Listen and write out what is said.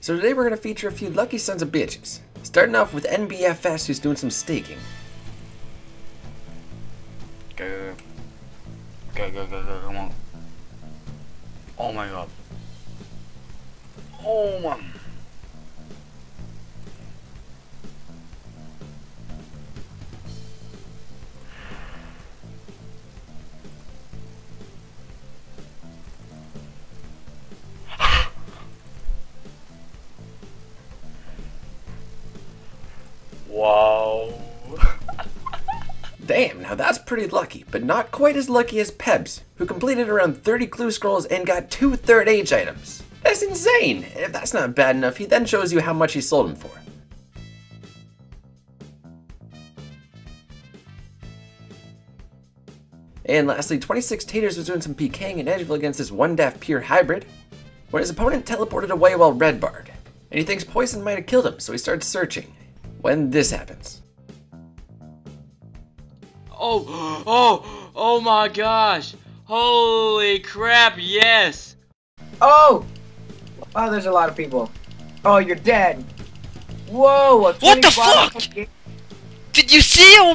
So today we're going to feature a few lucky sons of bitches. Starting off with NBFS, who's doing some staking. Go, come on. Oh my god. Oh my. Wow. Damn, now that's pretty lucky, but not quite as lucky as Pebs, who completed around 30 clue scrolls and got 2 third age items. That's insane! If that's not bad enough, he then shows you how much he sold them for. And lastly, 26 Taters was doing some PKing in Edgeville against this 1-def pure hybrid, when his opponent teleported away while red barred, and he thinks poison might have killed him, so he starts searching. When this happens. Oh my gosh! Holy crap, yes! Oh! Oh, there's a lot of people. Oh, you're dead. Whoa! What the fuck? Did you see him?